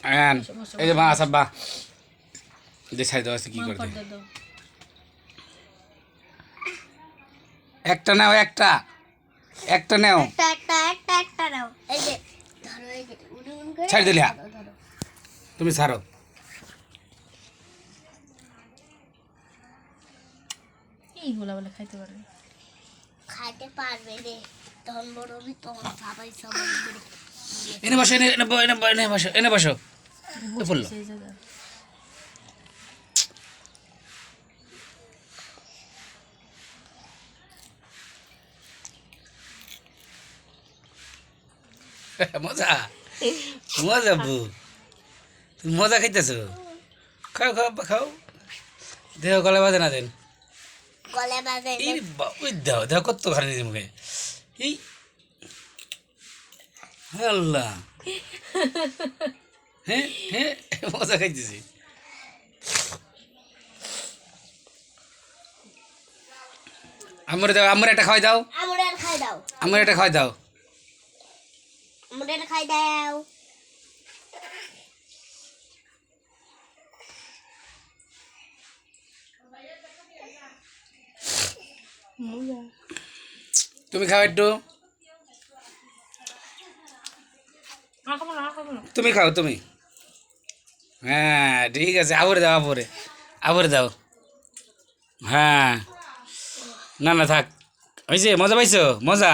এই যে মা আসাব্বা দেখাই দাও কি করতে একটা নাও একটা একটা নাও একটা নাও এই যে ধরো এই যে উড়ুন করে ছাড় দিলি ধরো তুমি ছাড়ো এইগুলা বলে খাইতে পারবে খাইতে পারবে রে তখন বড়বি তখন সবাই সবাই করে এনে বসো এনে বসো এনে বসো বললো সেই জায়গা মজা মজা বু তুমি মজা খাইতেছো খাও খাও খাও দেহ গলা বাজে না দেন গলে বাজে এই ওই দাও দেহ কত খালি নিজে মুখে এই আল্লাহ হ্যাঁ হ্যাঁ মজা খাইতেছি আমার একটা খাওয়াই দাও আমুরের খাই দাও আমার একটা খাওয়াই দাও আমুরের খাই দাও তুমি খাও একটু তুমি খাও তুমি হ্যাঁ ঠিক আছে আবরে দাও আবরে দাও হ্যাঁ না না থাক হয়েছে মজা পাইছো মজা